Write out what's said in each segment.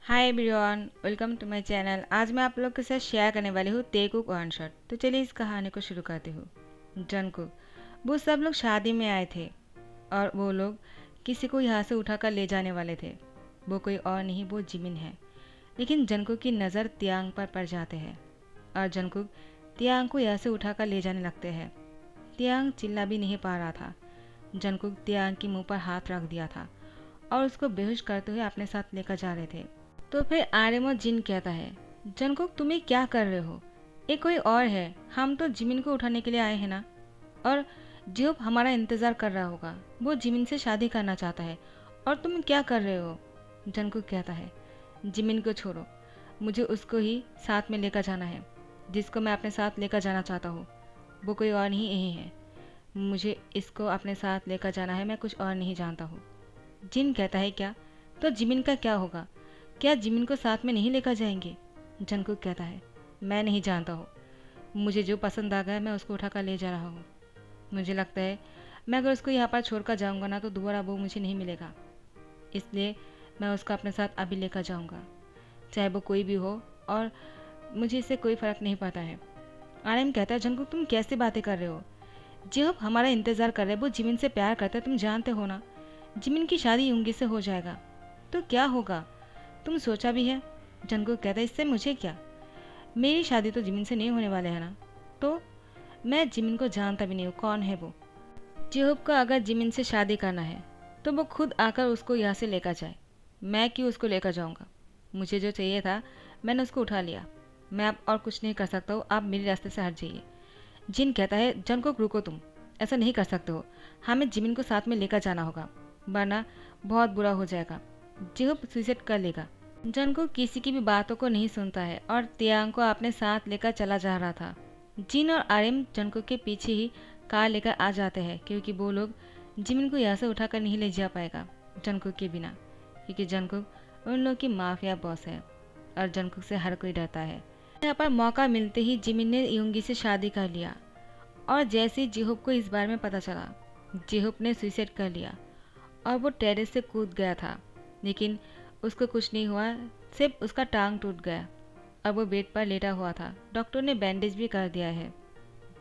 Hi everyone, welcome to my channel. आज मैं आप लोग के साथ शेयर करने वाली हूँ तेकुक वन शॉट। तो चलिए इस कहानी को शुरू करती हूँ। जंगकुक, वो सब लोग शादी में आए थे और वो लोग किसी को यहाँ से उठाकर ले जाने वाले थे। वो कोई और नहीं, वो जिमिन है। लेकिन जंगकुक की नज़र तियांग पर पड़ जाते हैं और जंगकुक तियांग को यहाँ से उठाकर ले जाने लगते हैं। तियांग चिल्ला भी नहीं पा रहा था। जंगकुक तियांग के मुंह पर हाथ रख दिया था और उसको बेहोश करते हुए अपने साथ लेकर जा रहे थे। तो फिर आर्यमो जिन कहता है, जंगकुक तुम्हें क्या कर रहे हो? ये कोई और है, हम तो जिमिन को उठाने के लिए आए हैं ना। और जियोप हमारा इंतज़ार कर रहा होगा, वो जिमिन से शादी करना चाहता है और तुम क्या कर रहे हो? जंगकुक कहता है, जिमिन को छोड़ो, मुझे उसको ही साथ में लेकर जाना है, जिसको मैं अपने साथ लेकर जाना चाहता हूँ। वो कोई और नहीं यही है, मुझे इसको अपने साथ लेकर जाना है, मैं कुछ और नहीं जानता हूँ। जिन कहता है, क्या? तो जिमिन का क्या होगा? क्या जिमिन को साथ में नहीं लेकर जाएंगे? जंगकुक कहता है, मैं नहीं जानता हूँ, मुझे जो पसंद आ गया मैं उसको उठाकर ले जा रहा हूँ। मुझे लगता है मैं अगर उसको यहाँ पर छोड़कर जाऊँगा ना तो दोबारा वो मुझे नहीं मिलेगा, इसलिए मैं उसको अपने साथ अभी लेकर जाऊँगा, चाहे वो कोई भी हो, और मुझे इससे कोई फ़र्क नहीं पड़ता है। आर्यन कहता है, जंगकुक तुम कैसे बातें कर रहे हो? जो हमारा इंतज़ार कर रहे हैं वो जिमिन से प्यार करता है, तुम जानते हो ना। जिमिन की शादी यूंगी से हो जाएगा तो क्या होगा, तुम सोचा भी है? जंगकुक कहता है, इससे मुझे क्या, मेरी शादी तो जिमिन से नहीं होने वाले है ना। तो मैं जिमिन को जानता भी नहीं हूँ, कौन है वो? जिहोप को अगर जिमिन से शादी करना है तो वो खुद आकर उसको यहाँ से लेकर जाए, मैं क्यों उसको लेकर जाऊँगा? मुझे जो चाहिए था मैंने उसको उठा लिया, मैं अब और कुछ नहीं कर सकता हूँ, आप मेरे रास्ते से हट जाइए। जिन कहता है, जंगकुक रुको, तुम ऐसा नहीं कर सकते हो, हमें जिमिन को साथ में लेकर जाना होगा, वरना बहुत बुरा हो जाएगा, जिहोप सुसाइड कर लेगा। जंगकुक किसी की भी बातों को नहीं सुनता है और तियांग को अपने साथ लेकर चला जा रहा था। जिन और आर्यन जंगकुक के पीछे ही कार लेकर आ जाते हैं, क्योंकि वो लोग जिमिन को यहाँ से उठाकर नहीं ले जा पाएगा जंगकुक के बिना, क्योंकि जंगकुक उन लोग की माफिया बॉस है और जंगकुक से हर कोई डरता है। यहाँ पर मौका मिलते ही जिमिन ने युंगी से शादी कर लिया और जैसे ही जिहोप को इस बारे में पता चला, जिहोप ने सुसाइड कर लिया और वो टेरेस से कूद गया था, लेकिन उसको कुछ नहीं हुआ, सिर्फ उसका टांग टूट गया और वो बेड पर लेटा हुआ था। डॉक्टर ने बैंडेज भी कर दिया है।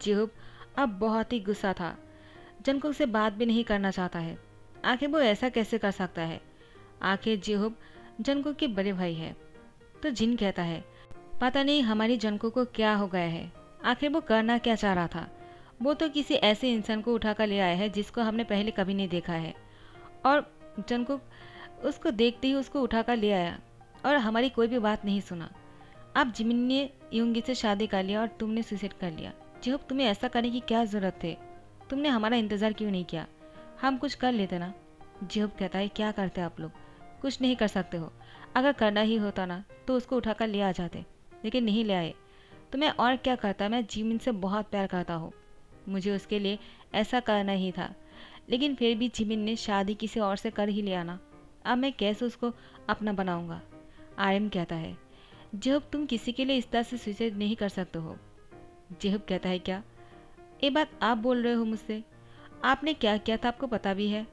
जिहोप अब बहुत ही गुस्सा था, जंगकुक से बात भी नहीं करना चाहता है। आखिर वो ऐसा कैसे कर सकता है? आखिर जिहोप जंगकुक के बड़े भाई है। तो जिन कहता है, पता नहीं हमारी जंगकुक को क्या हो गया है, आखिर वो करना क्या चाह रहा था? वो तो किसी ऐसे इंसान को उठाकर ले आया है जिसको हमने पहले कभी नहीं देखा है, और जंगकुक उसको देखते ही उसको उठाकर ले आया और हमारी कोई भी बात नहीं सुना। अब जिमिन ने युंगी से शादी कर लिया और तुमने सुसाइड कर लिया। जिहोप तुम्हें ऐसा करने की क्या ज़रूरत थी? तुमने हमारा इंतज़ार क्यों नहीं किया? हम कुछ कर लेते ना। जिहोप कहता है, क्या करते आप लोग? कुछ नहीं कर सकते हो, अगर करना ही होता ना तो उसको उठाकर ले आ जाते, लेकिन नहीं ले आए। तो मैं और क्या करता, मैं जिमिन से बहुत प्यार करता हूँ, मुझे उसके लिए ऐसा करना ही था, लेकिन फिर भी जिमिन ने शादी किसी और से कर ही लिया ना, अब मैं कैसे उसको अपना बनाऊंगा? आर्यन कहता है, जेहब तुम किसी के लिए इस तरह से सुसाइड नहीं कर सकते हो। जेहब कहता है, क्या ये बात आप बोल रहे हो मुझसे? आपने क्या किया था आपको पता भी है?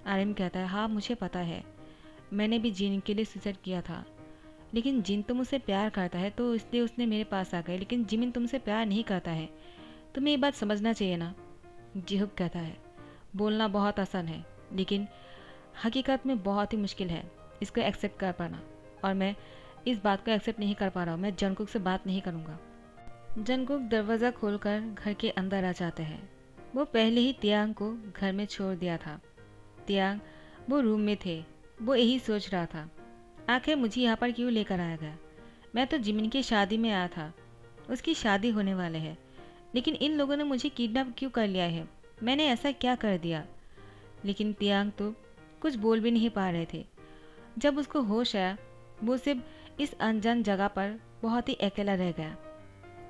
आर्यन कहता है, हाँ मुझे पता है, मैंने भी जिन के लिए सुसाइड किया था, लेकिन जिन तो मुझसे प्यार करता है तो इसलिए उसने मेरे पास आ गए, लेकिन जिमिन तुमसे प्यार नहीं करता है, तुम्हें ये बात समझना चाहिए ना। जेहब कहता है, बोलना बहुत आसान है, लेकिन हकीकत में बहुत ही मुश्किल है इसको एक्सेप्ट कर पाना, और मैं इस बात को एक्सेप्ट नहीं कर पा रहा हूँ। मैं जंगकुक से बात नहीं करूँगा। जंगकुक दरवाज़ा खोलकर घर के अंदर आ जाते हैं। वो पहले ही तियांग को घर में छोड़ दिया था। तियांग वो रूम में थे, वो यही सोच रहा था, आखिर मुझे यहाँ पर क्यों लेकर आया गया? मैं तो जिमिन की शादी में आया था, उसकी शादी होने वाले है, लेकिन इन लोगों ने मुझे किडनैप क्यों कर लिया है? मैंने ऐसा क्या कर दिया? लेकिन तियांग तो कुछ बोल भी नहीं पा रहे थे। जब उसको होश आया, वो सिर्फ इस अनजान जगह पर बहुत ही अकेला रह गया।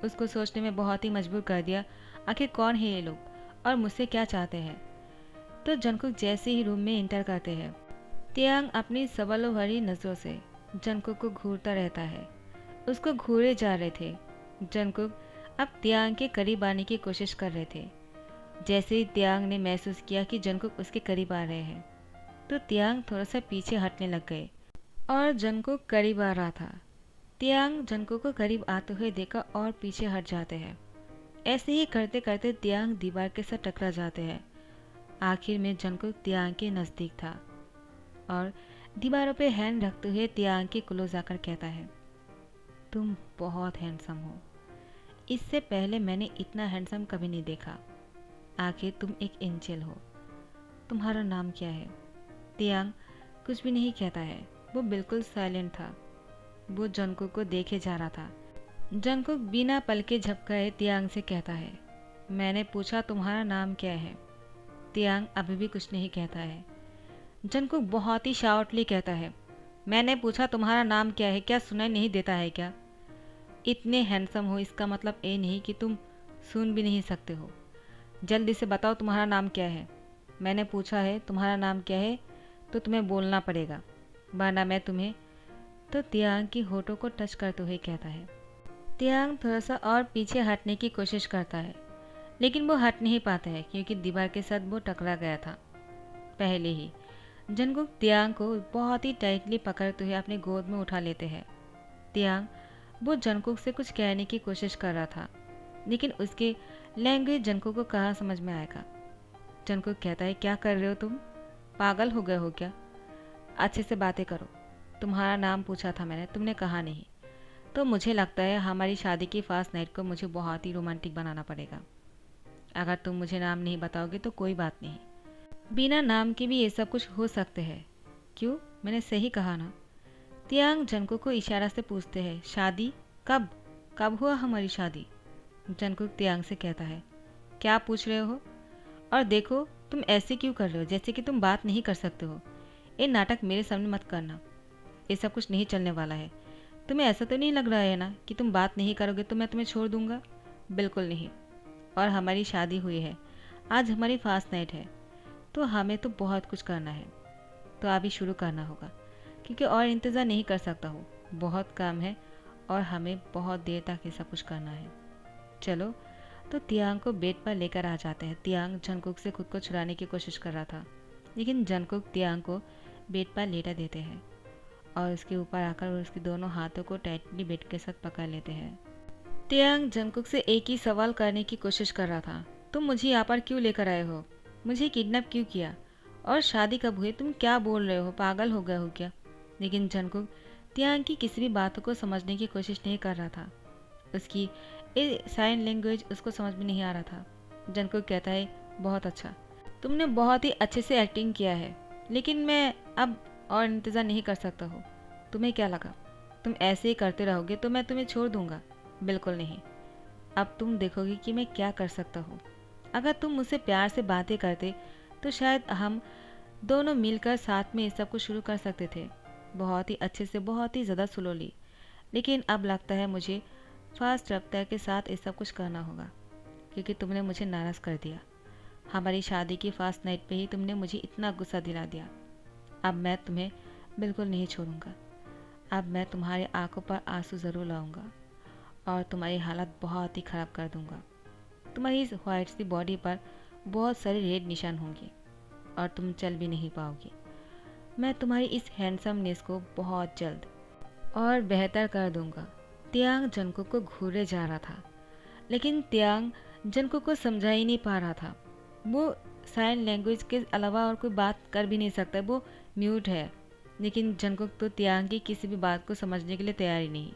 उसको सोचने में बहुत ही मजबूर कर दिया, आखिर कौन है ये लोग और मुझसे क्या चाहते हैं? तो जंगकुक जैसे ही रूम में इंटर करते हैं, तियांग अपनी सवालों भरी नज़रों से जंगकुक को घूरता रहता है। उसको घूरे जा रहे थे। जंगकुक अब तियांग के करीब आने की कोशिश कर रहे थे। जैसे ही तियांग ने महसूस किया कि जंगकुक उसके करीब आ रहे हैं, तो तियांग थोड़ा सा पीछे हटने लग गए और जंकुक करीब आ रहा था। तियांग जंकुक को करीब आते हुए देखा और पीछे हट जाते हैं। ऐसे ही करते करते तियांग दीवार के साथ टकरा जाते हैं। आखिर में जंकुक तियांग के नज़दीक था और दीवारों पे हैंड रखते हुए तियांग के क्लोज आकर कहता है, तुम बहुत हैंडसम हो। इससे पहले मैंने इतना हैंडसम कभी नहीं देखा। आखिर तुम एक एंजल हो। तुम्हारा नाम क्या है? तियांग कुछ भी नहीं कहता है। वो बिल्कुल साइलेंट था। वो जंकुक को देखे जा रहा था। जंकुक बिना पलके झपकाए तियांग से कहता है, मैंने पूछा तुम्हारा नाम क्या है? तियांग अभी भी कुछ नहीं कहता है। जंकुक बहुत ही शाउटली कहता है, मैंने पूछा तुम्हारा नाम क्या है, क्या सुनाई नहीं देता है क्या? इतने हैंडसम हो इसका मतलब ये नहीं कि तुम सुन भी नहीं सकते हो। जल्दी से बताओ तुम्हारा नाम क्या है। मैंने पूछा है तुम्हारा नाम क्या है तो तुम्हें बोलना पड़ेगा, वरना मैं तुम्हें। तो तियांग की होठों को टच करते हुए कहता है। तियांग थोड़ा सा और पीछे हटने की कोशिश करता है, लेकिन वो हट नहीं पाता है क्योंकि दीवार के साथ वो टकरा गया था पहले ही। जंकुक तियांग को बहुत ही टाइटली पकड़ते हुए अपनी गोद में उठा लेते हैं। तियांग वो जंकुक से कुछ कहने की कोशिश कर रहा था, लेकिन उसकी लैंग्वेज जंकुक को कहाँ समझ में आएगा। जंकुक कहता है, क्या कर रहे हो तुम? पागल हो गए हो क्या? अच्छे से बातें करो। तुम्हारा नाम पूछा था मैंने, तुमने कहा नहीं। तो मुझे लगता है हमारी शादी की फर्स्ट नाइट को मुझे बहुत ही रोमांटिक बनाना पड़ेगा। अगर तुम मुझे नाम नहीं बताओगे तो कोई बात नहीं, बिना नाम के भी ये सब कुछ हो सकते हैं। क्यों, मैंने सही कहा ना? तियांग जंकुक को इशारा से पूछते हैं, शादी कब? कब हुआ हमारी शादी? जंकुक तियांग से कहता है, क्या पूछ रहे हो? और देखो तुम ऐसे क्यों कर रहे हो जैसे कि तुम बात नहीं कर सकते हो। ये नाटक मेरे सामने मत करना। ये सब कुछ नहीं चलने वाला है। तुम्हें ऐसा तो नहीं लग रहा है ना कि तुम बात नहीं करोगे तो मैं तुम्हें छोड़ दूंगा? बिल्कुल नहीं। और हमारी शादी हुई है, आज हमारी फास्ट नाइट है, तो हमें तो बहुत कुछ करना है। तो अभी शुरू करना होगा क्योंकि और इंतज़ार नहीं कर सकता हूँ। बहुत काम है और हमें बहुत देर तक ये सब कुछ करना है। चलो। तो तियांग को बेड पर लेकर आ जाते हैं। तियांग जंकुक से खुद को छुड़ाने की कोशिश कर रहा था, लेकिन जंकुक तियांग को बेड पर लेटा देते हैं और उसके ऊपर आकर उसके दोनों हाथों को टाइटली बेड के साथ पकड़ लेते हैं। तियांग जंकुक से एक ही सवाल करने की कोशिश कर रहा था, तुम मुझे यहाँ पर क्यों लेकर आए हो? मुझे किडनैप क्यों किया? और शादी कब हुई? तुम क्या बोल रहे हो? पागल हो गए हो क्या? लेकिन जंकुक तियांग की किसी भी बातों को समझने की कोशिश नहीं कर रहा था। उसकी साइन लैंग्वेज उसको समझ में नहीं आ रहा था। जंकुक कहता है, बहुत अच्छा, तुमने बहुत ही अच्छे से एक्टिंग किया है, लेकिन मैं अब और इंतज़ार नहीं कर सकता हूँ। तुम्हें क्या लगा तुम ऐसे ही करते रहोगे तो मैं तुम्हें छोड़ दूंगा? बिल्कुल नहीं। अब तुम देखोगे कि मैं क्या कर सकता हूँ। अगर तुम मुझसे प्यार से बातें करते तो शायद हम दोनों मिलकर साथ में इस सब कुछ शुरू कर सकते थे, बहुत ही अच्छे से, बहुत ही ज़्यादा स्लोली। लेकिन अब लगता है मुझे फास्ट रफ्तार के साथ ये सब कुछ करना होगा क्योंकि तुमने मुझे नाराज़ कर दिया। हमारी शादी की फास्ट नाइट पे ही तुमने मुझे इतना गुस्सा दिला दिया। अब मैं तुम्हें बिल्कुल नहीं छोड़ूंगा। अब मैं तुम्हारी आंखों पर आंसू ज़रूर लाऊंगा और तुम्हारी हालत बहुत ही ख़राब कर दूंगा। तुम्हारी इस वाइट सी बॉडी पर बहुत सारे रेड निशान होंगे और तुम चल भी नहीं पाओगी। मैं तुम्हारी इस हैंडसमनेस को बहुत जल्द और बेहतर कर दूंगा। तियांग जंकुक को घूरे जा रहा था, लेकिन तियांग जंकुक को समझा ही नहीं पा रहा था। वो साइन लैंग्वेज के अलावा और कोई बात कर भी नहीं सकता, वो म्यूट है। लेकिन जंकुक तो तियांग की किसी भी बात को समझने के लिए तैयार ही नहीं,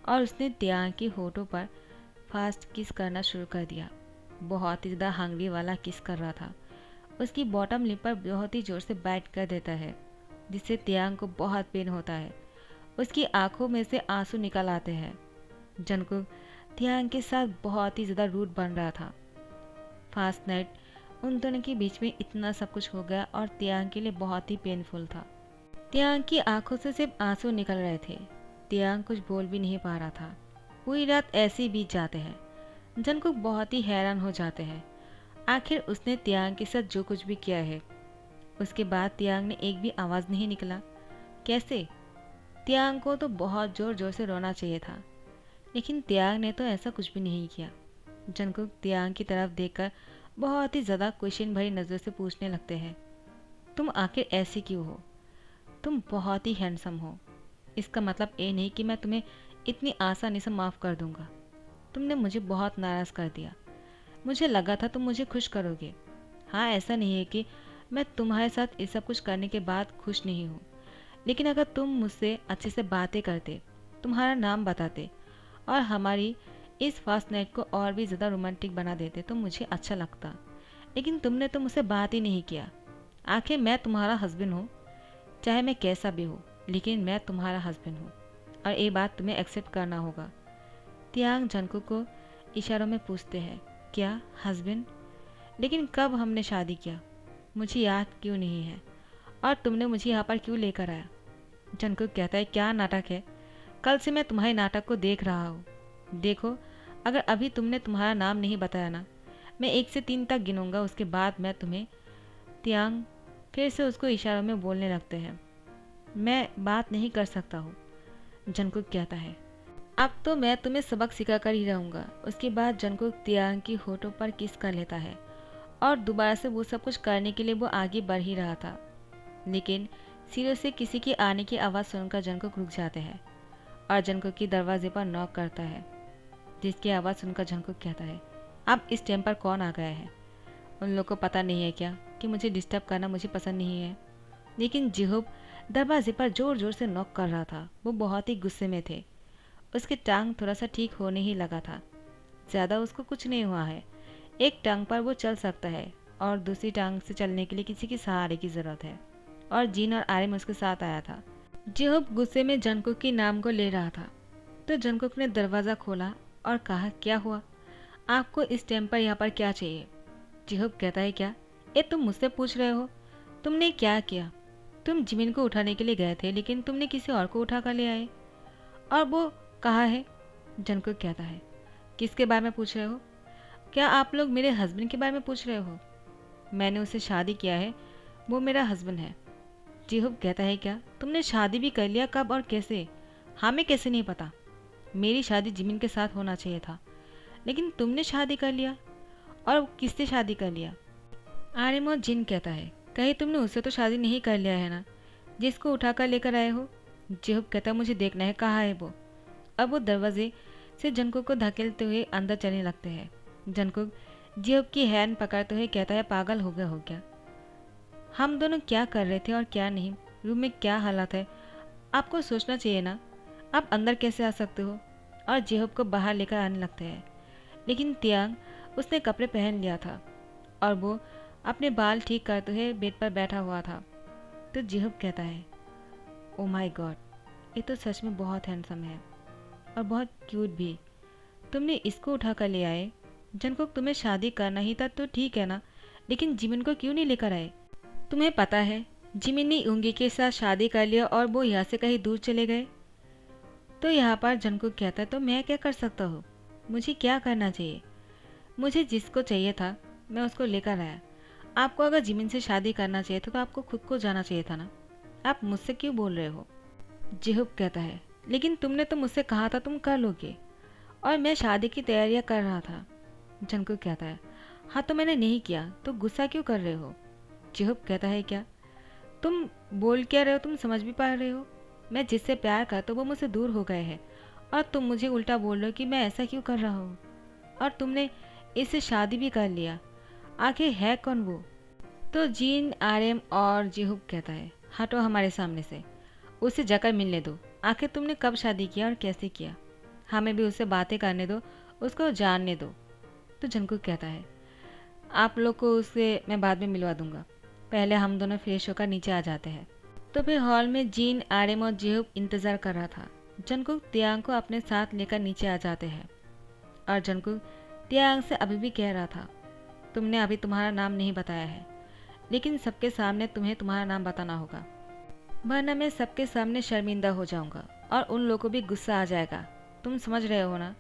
और उसने तियांग की होठों पर फास्ट किस करना शुरू कर दिया। बहुत ही ज़्यादा हंगरी वाला किस कर रहा था। उसकी बॉटम लिप पर बहुत ही ज़ोर से बाइट कर देता है, जिससे तियांग को बहुत पेन होता है। उसकी आंखों में से आंसू निकल आते हैं। जंकुक तियांग के साथ बहुत ही ज़्यादा रूड बन रहा था। फास्ट नाइट उन दोनों के बीच में इतना सब कुछ हो गया और तियांग के लिए बहुत ही पेनफुल था। तियांग की आंखों से सिर्फ आंसू निकल रहे थे। तियांग कुछ बोल भी नहीं पा रहा था। पूरी रात ऐसे ही बीत जाते हैं। जंकुक बहुत ही हैरान हो जाते हैं। आखिर उसने तियांग के साथ जो कुछ भी किया है, उसके बाद तियांग ने एक भी आवाज़ नहीं निकला। कैसे? तियांग को तो बहुत ज़ोर ज़ोर से रोना चाहिए था, लेकिन तियांग ने तो ऐसा कुछ भी नहीं किया। जंकुक तियांग की तरफ देखकर बहुत ही ज़्यादा क्वेश्चन भरी नज़र से पूछने लगते हैं, तुम आखिर ऐसी क्यों हो? तुम बहुत ही हैंडसम हो, इसका मतलब ये नहीं कि मैं तुम्हें इतनी आसानी से माफ़ कर दूंगा। तुमने मुझे बहुत नाराज़ कर दिया। मुझे लगा था तुम मुझे खुश करोगे। हाँ, ऐसा नहीं है कि मैं तुम्हारे साथ ये सब कुछ करने के बाद खुश नहीं हूँ, लेकिन अगर तुम मुझसे अच्छे से बातें करते, तुम्हारा नाम बताते और हमारी इस फर्स्ट नाइट को और भी ज़्यादा रोमांटिक बना देते तो मुझे अच्छा लगता। लेकिन तुमने तो मुझसे बात ही नहीं किया। आखिर मैं तुम्हारा हस्बैंड हूँ, चाहे मैं कैसा भी हूँ, लेकिन मैं तुम्हारा हस्बैंड हूँ और ये बात तुम्हें एक्सेप्ट करना होगा। तियांग जंकुक को इशारों में पूछते हैं, क्या हस्बैंड? लेकिन कब हमने शादी किया? मुझे याद क्यों नहीं है? और तुमने मुझे यहाँ पर क्यों लेकर आया? जंकुक कहता है, क्या नाटक है? कल से मैं तुम्हारे नाटक को देख रहा हूँ। देखो, अगर अभी तुमने तुम्हारा नाम नहीं बताया ना, मैं 1 से 3 तक गिनूंगा, उसके बाद मैं तुम्हें। तियांग फिर से उसको इशारों में बोलने लगते हैं। मैं बात नहीं कर सकता हूँ, जंकुक कहता है। अब तो मैं तुम्हें सबक सिखा कर ही रहूँगा। उसके बाद जंकुक तियांग की होठों पर किस कर लेता है और दोबारा से वो सब कुछ करने के लिए वो आगे बढ़ ही रहा था, लेकिन सीढ़ियों से किसी की आने की आवाज़ सुनकर जंकुक रुक जाते हैं और जंकुक की दरवाजे पर नॉक करता है, जिसकी आवाज़ सुनकर जंकुक कहता है, अब इस टाइम पर कौन आ गया है? उन लोगों को पता नहीं है क्या कि मुझे डिस्टर्ब करना मुझे पसंद नहीं है? लेकिन जिहोब दरवाजे पर ज़ोर ज़ोर से नॉक कर रहा था। वो बहुत ही गुस्से में थे। उसकी टांग थोड़ा सा ठीक होने ही लगा था। ज़्यादा उसको कुछ नहीं हुआ है। एक टांग पर वो चल सकता है और दूसरी टांग से चलने के लिए किसी के सहारे की ज़रूरत है। और जीन और आर्यन उसके साथ आया था। जिहोब गुस्से में जंकुक के नाम को ले रहा था, तो जंकुक ने दरवाज़ा खोला और कहा, क्या हुआ? आपको इस टाइम पर यहाँ पर क्या चाहिए? जिहोब कहता है, क्या ये तुम मुझसे पूछ रहे हो? तुमने क्या किया? तुम जिमिन को उठाने के लिए गए थे, लेकिन तुमने किसी और को उठा कर ले आए। और वो कहाँ है? जंकुक कहता है, किसके बारे में पूछ रहे हो? क्या आप लोग मेरे हस्बैंड के बारे में पूछ रहे हो? मैंने उससे शादी किया है, वो मेरा हस्बैंड है। जिहोब कहता है, क्या तुमने शादी भी कर लिया? कब और कैसे? हमें कैसे नहीं पता? मेरी शादी जिमिन के साथ होना चाहिए था, लेकिन तुमने शादी कर लिया। और किससे शादी कर लिया? आर्यमो जिन कहता है, कहीं तुमने उससे तो शादी नहीं कर लिया है ना, जिसको उठा कर लेकर आए हो? जिहोब कहता है, मुझे देखना है कहाँ है वो। अब वो दरवाजे से जंकुक को धकेलते हुए अंदर चलने लगते हैं। जंकुक जिहोब की हैंड पकड़ते हुए कहता है, पागल हो गया हो क्या? हम दोनों क्या कर रहे थे और क्या नहीं? रूम में क्या हालत है? आपको सोचना चाहिए ना। आप अंदर कैसे आ सकते हो? और जिहोब को बाहर लेकर आने लगते हैं, लेकिन तियांग उसने कपड़े पहन लिया था और वो अपने बाल ठीक करते हुए बेड पर बैठा हुआ था। तो जिहोब कहता है, ओ माय गॉड, ये तो सच में बहुत हैंडसम है और बहुत क्यूट भी। तुमने इसको उठा कर ले आए? जंकुक, तुम्हें शादी करना ही था तो ठीक है ना, लेकिन जिमिन को क्यों नहीं लेकर आए? तुम्हें पता है जिमिन ने यूंगी के साथ शादी कर लिया और वो यहाँ से कहीं दूर चले गए। तो यहाँ पर जंकुक कहता है, तो मैं क्या कर सकता हूँ? मुझे क्या करना चाहिए? मुझे जिसको चाहिए था मैं उसको लेकर आया। आपको अगर जिमिन से शादी करना चाहिए था तो आपको खुद को जाना चाहिए था ना। आप मुझसे क्यों बोल रहे हो? जिहुब कहता है, लेकिन तुमने तो मुझसे कहा था तुम कर लोगे और मैं शादी की तैयारियां कर रहा था। जंकुक कहता है, हाँ तो मैंने नहीं किया, तो गुस्सा क्यों कर रहे हो? जिहुब कहता है, क्या तुम बोल क्या रहे हो? तुम समझ भी पा रहे हो? मैं जिससे प्यार करता हूँ वो मुझसे दूर हो गए हैं और तुम मुझे उल्टा बोल रहे हो कि मैं ऐसा क्यों कर रहा हूँ। और तुमने इससे शादी भी कर लिया। आखिर है कौन वो? तो जीन, आर्यम और जिहुब कहता है, हटो हमारे सामने से, उसे जाकर मिलने दो। आखिर तुमने कब शादी किया और कैसे किया? हमें भी उससे बातें करने दो, उसको जानने दो। तो जंकुक कहता है, आप लोग को उससे मैं बाद में मिलवा दूंगा, पहले हम दोनों फ्रेश होकर नीचे आ जाते हैं। तो फिर हॉल में जीन, आर्यम और जिहुब इंतज़ार कर रहा था। जंकुक तियांग को अपने साथ लेकर नीचे आ जाते हैं और जंकुक तियांग से अभी भी कह रहा था, तुमने अभी तुम्हारा नाम नहीं बताया है, लेकिन सबके सामने तुम्हें तुम्हारा नाम बताना होगा, वरना मैं सबके सामने शर्मिंदा हो जाऊंगा और उन लोगों को भी गुस्सा आ जाएगा। तुम समझ रहे हो ना?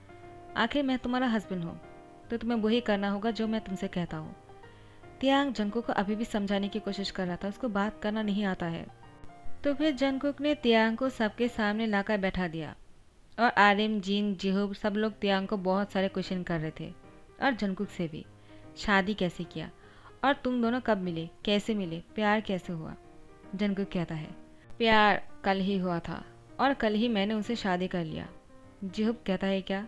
आखिर मैं तुम्हारा हस्बैंड हूँ, तो तुम्हें वही करना होगा जो मैं तुमसे कहता हूँ। तियांग जंकुक को अभी भी समझाने की कोशिश कर रहा था, उसको बात करना नहीं आता है। तो फिर जंकुक ने तियांग को सबके सामने लाकर बैठा दिया और आर्यम, जीन, जिहुब सब लोग तियांग को बहुत सारे क्वेश्चन कर रहे थे और जंकुक से भी। शादी कैसे किया और तुम दोनों कब मिले, कैसे मिले, प्यार कैसे हुआ? जंकुक कहता है, प्यार कल ही हुआ था और कल ही मैंने उनसे शादी कर लिया। जिहुक कहता है क्या?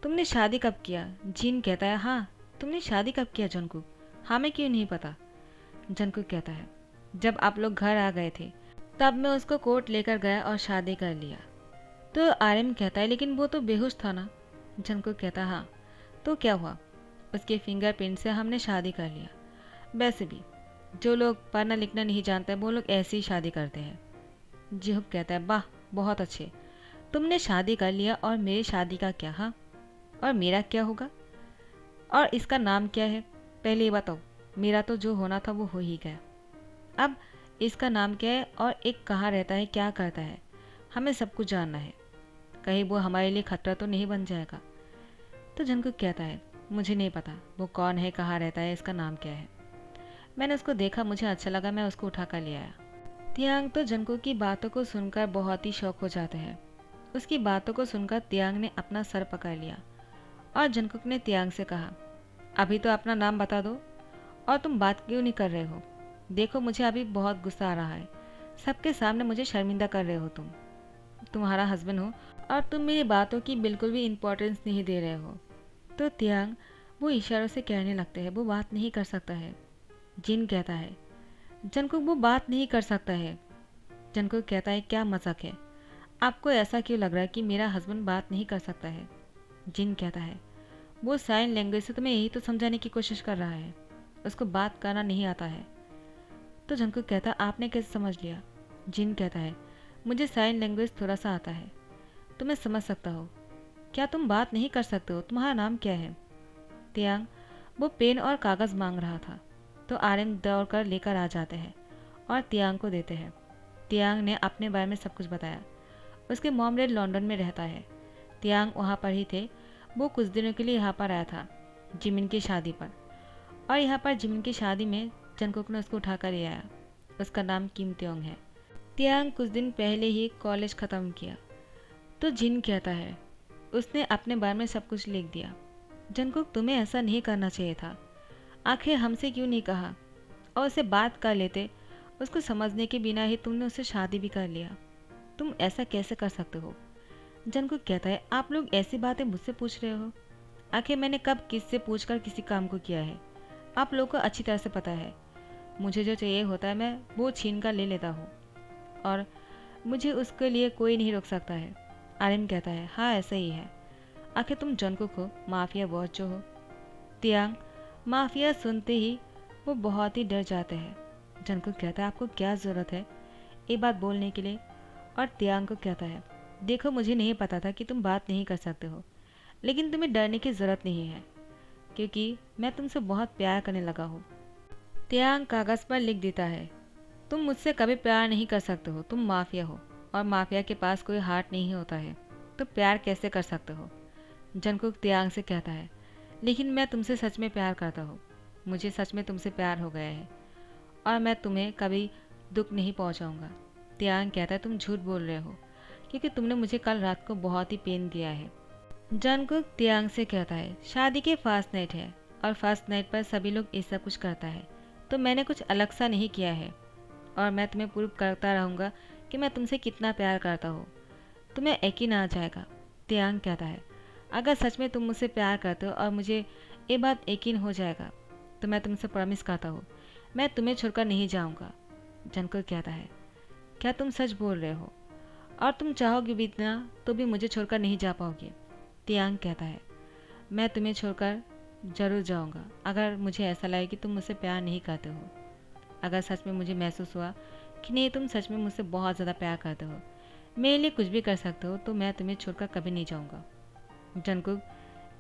तुमने शादी कब किया? जिन कहता है हाँ, तुमने शादी कब किया जंकुक? हमें क्यों नहीं पता? जंकुक कहता है जब आप लोग घर आ गए थे तब मैं उसको कोर्ट लेकर गया और शादी कर लिया। तो आर्यन कहता है लेकिन वो तो बेहोश था ना? जंकुक कहता है हाँ, तो क्या हुआ? उसके फिंगरप्रिंट से हमने शादी कर लिया। वैसे भी जो लोग पढ़ना लिखना नहीं जानते वो लोग ऐसी ही शादी करते हैं। जिहुक कहता है वाह, बहुत अच्छे, तुमने शादी कर लिया और मेरी शादी का क्या? हाँ, और मेरा क्या होगा? और इसका नाम क्या है? पहले ये बताओ। मेरा तो जो होना था वो हो ही गया। अब इसका नाम क्या है और एक कहाँ रहता है, क्या करता है, हमें सब कुछ जानना है। कहीं वो हमारे लिए खतरा तो नहीं बन जाएगा। तो जंकुक कहता है मुझे नहीं पता वो कौन है, कहाँ रहता है, इसका नाम क्या है। मैंने उसको देखा, मुझे अच्छा लगा, मैं उसको उठा कर ले आया। तियांग तो जंकुक की बातों को सुनकर बहुत ही शौक हो जाते हैं। उसकी बातों को सुनकर तियांग ने अपना सर पकड़ लिया और जंकुक ने तियांग से कहा अभी तो अपना नाम बता दो, और तुम बात क्यों नहीं कर रहे हो? देखो मुझे अभी बहुत गुस्सा आ रहा है, सबके सामने मुझे शर्मिंदा कर रहे हो। तुम्हारा हस्बैंड हो और तुम मेरी बातों की बिल्कुल भी इम्पोर्टेंस नहीं दे रहे हो। तो तियांग वो इशारों से कहने लगते हैं वो बात नहीं कर सकता है। जिन कहता है जंकुक वो बात नहीं कर सकता है। जंकुक कहता है क्या मजाक है, आपको ऐसा क्यों लग रहा है कि मेरा हस्बैंड बात नहीं कर सकता है? जिन कहता है वो साइन लैंग्वेज से तुम्हें यही तो समझाने की कोशिश कर रहा है, उसको बात करना नहीं आता है। तो जंकुक कहता है आपने कैसे समझ लिया? जिन कहता है मुझे साइन लैंग्वेज थोड़ा सा आता है, तो मैं समझ सकता हो। क्या तुम बात नहीं कर सकते हो? तुम्हारा नाम क्या है? तियांग वो पेन और कागज़ मांग रहा था, तो आर्यन दौड़ कर लेकर आ जाते हैं और तियांग को देते हैं। तियांग ने अपने बारे में सब कुछ बताया। उसके मॉम डैड लंदन में रहता है, तियांग वहाँ पर ही थे। वो कुछ दिनों के लिए यहाँ पर आया था जिमिन की शादी पर, और यहाँ पर जिमिन की शादी में जंकुक ने उसको उठा कर ले आया। उसका नाम किम त्योंग है। तियांग कुछ दिन पहले ही कॉलेज ख़त्म किया। तो जिन कहता है उसने अपने बारे में सब कुछ लिख दिया। जंकुक तुम्हें ऐसा नहीं करना चाहिए था, आखिर हमसे क्यों नहीं कहा और उससे बात कर लेते। उसको समझने के बिना ही तुमने उससे शादी भी कर लिया। तुम ऐसा कैसे कर सकते हो? जंकुक कहता है आप लोग ऐसी बातें मुझसे पूछ रहे हो? आखिर मैंने कब किससे पूछकर किसी काम को किया है? आप लोगों को अच्छी तरह से पता है। मुझे जो चाहिए होता है मैं वो छीन कर ले लेता हूँ, और मुझे उसके लिए कोई नहीं रोक सकता है। आर्यन कहता है हाँ ऐसा ही है, आखिर तुम जंकुक हो, माफिया बॉस जो हो। तियांग माफिया सुनते ही वो बहुत ही डर जाते हैं। जंकुक कहता है आपको क्या ज़रूरत है ये बात बोलने के लिए? और तियांग को कहता है देखो मुझे नहीं पता था कि तुम बात नहीं कर सकते हो, लेकिन तुम्हें डरने की ज़रूरत नहीं है क्योंकि मैं तुमसे बहुत प्यार करने लगा हूँ। तियांग कागज़ पर लिख देता है तुम मुझसे कभी प्यार नहीं कर सकते हो, तुम माफिया हो और माफिया के पास कोई हार्ट नहीं होता है, तो प्यार कैसे कर सकते हो? जंकुक तियांग से कहता है लेकिन मैं तुमसे सच में प्यार करता हूँ, मुझे सच में तुमसे प्यार हो गया है और मैं तुम्हें कभी दुख नहीं पहुँचाऊँगा। तियांग कहता है तुम झूठ बोल रहे हो क्योंकि तुमने मुझे कल रात को बहुत ही पेन दिया है। जंकुक तियांग से कहता है शादी के फर्स्ट नाइट है और फर्स्ट नाइट पर सभी लोग ऐसा कुछ करता है, तो मैंने कुछ अलग सा नहीं किया है और मैं तुम्हें प्रूव करता रहूँगा कि मैं तुमसे कितना प्यार करता हूँ, तुम्हें यकीन आ जाएगा। तियांग कहता है अगर सच में तुम मुझसे प्यार करते हो और मुझे ये बात यकीन हो जाएगा तो मैं तुमसे प्रॉमिस करता हूँ मैं तुम्हें छोड़कर नहीं जाऊँगा। जंकुक कहता है क्या तुम सच बोल रहे हो और तुम चाहोगे भी ना तो भी मुझे छोड़कर नहीं जा पाओगे? तियांग कहता है मैं तुम्हें छोड़कर ज़रूर जाऊँगा अगर मुझे ऐसा लगे कि तुम मुझसे प्यार नहीं करते हो। अगर सच में मुझे महसूस हुआ कि नहीं तुम सच में मुझसे बहुत ज़्यादा प्यार करते हो, मेरे लिए कुछ भी कर सकते हो, तो मैं तुम्हें छोड़कर कभी नहीं जाऊँगा। जंकुक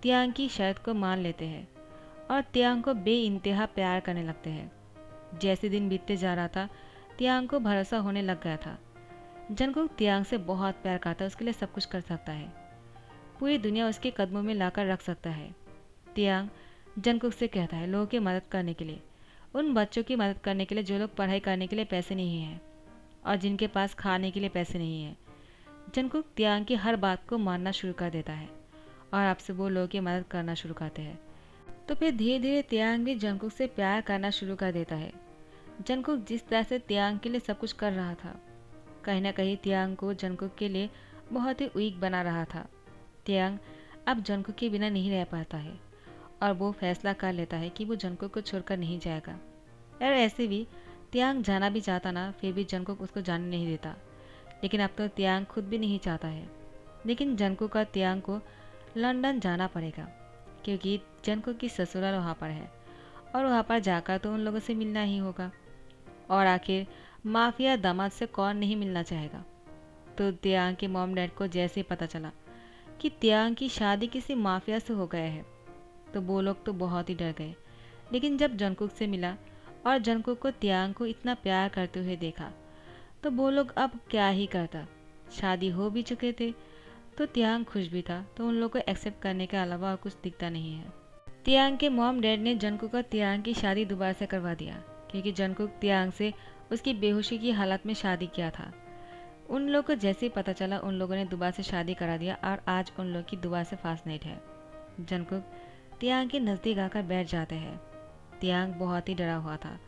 तियांग की शर्त को मान लेते हैं और तियांग को बेइंतहा प्यार करने लगते हैं। जैसे दिन बीतते जा रहा था तियांग को भरोसा होने लग गया था। जंकुक तियांग से बहुत प्यार करता है, उसके लिए सब कुछ कर सकता है, पूरी दुनिया उसके कदमों में लाकर रख सकता है। तियांग जंकुक से कहता है लोगों की मदद करने के लिए, उन बच्चों की मदद करने के लिए जो लोग पढ़ाई करने के लिए पैसे नहीं हैं और जिनके पास खाने के लिए पैसे नहीं हैं। जंकुक तियांग की हर बात को मानना शुरू कर देता है और आपसे वो लोगों की मदद करना शुरू करते हैं। तो फिर धीरे धीरे तियांग भी जंकुक से प्यार करना शुरू कर देता है। जंकुक जिस तरह से तियांग के लिए सब कुछ कर रहा था, कहीं ना कहीं तियांग को जंगकुक के लिए बहुत ही वीक बना रहा था। तियांग अब जंगकुक के बिना नहीं रह पाता है और वो फैसला कर लेता है कि वो जंगकुक को छोड़कर नहीं जाएगा। और ऐसे भी तियांग जाना भी चाहता ना, फिर भी जंगकुक उसको जाने नहीं देता। लेकिन अब तो तियांग खुद भी नहीं चाहता है, लेकिन जंगकुक और तियांग को लंदन जाना पड़ेगा क्योंकि जंगकुक की ससुराल वहाँ पर है और वहाँ पर जाकर तो उन लोगों से मिलना ही होगा। और आखिर माफिया दामाद से कौन नहीं मिलना चाहेगा। तो तियांग के मॉम डैड को जैसे ही पता चला कि तियांग की शादी किसी माफिया से हो गया है तो वो लोग तो बहुत ही डर गए। लेकिन जब जंगकुक से मिला और जंगकुक को तियांग को इतना प्यार करते हुए देखा तो वो लोग अब क्या ही करता। शादी हो भी चुके थे तो तियांग खुश भी था, तो उन लोग को एक्सेप्ट करने के अलावा और कुछ दिखता नहीं है। तियांग के मॉम डैड ने जंगकुक और तियांग की शादी दोबारा से करवा दिया क्योंकि जंगकुक तियांग से उसकी बेहोशी की हालत में शादी किया था। उन लोग को जैसे ही पता चला उन लोगों ने दोबारा से शादी करा दिया और आज उन लोग की दोबारा से फास्ट नाइट है। जंगकुक तियांग के नज़दीक आकर बैठ जाते हैं। तियांग बहुत ही डरा हुआ था।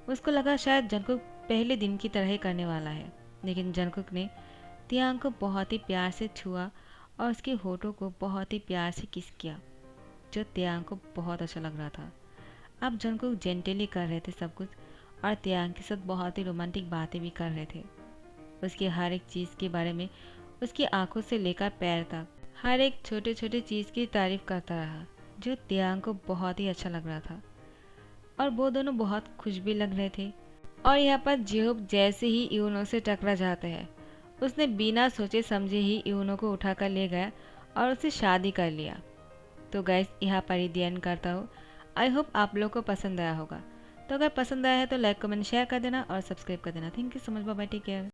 उसको लगा शायद जंगकुक पहले दिन की तरह ही करने वाला है, लेकिन जंगकुक ने तियांग को बहुत ही प्यार से छुआ और उसके होठों को बहुत ही प्यार से किस किया, जो तियांग को बहुत अच्छा लग रहा था। अब जंगकुक जेंटली कर रहे थे सब कुछ और तियांग के साथ बहुत ही रोमांटिक बातें भी कर रहे थे। उसकी हर एक चीज़ के बारे में, उसकी आंखों से लेकर पैर तक हर एक छोटे छोटे चीज़ की तारीफ करता रहा, जो तियांग को बहुत ही अच्छा लग रहा था। और वो दोनों बहुत खुश भी लग रहे थे। और यहाँ पर जेहोब जैसे ही यूनो से टकरा जाता है, उसने बिना सोचे समझे ही यूनो को उठाकर ले गया और उससे शादी कर लिया। तो गाइस यहाँ पर ही दी एंड करता हूँ। आई होप आप लोग को पसंद आया होगा। तो अगर पसंद आया है तो लाइक कमेंट शेयर कर देना और सब्सक्राइब कर देना। Thank you so much, bye bye, take care.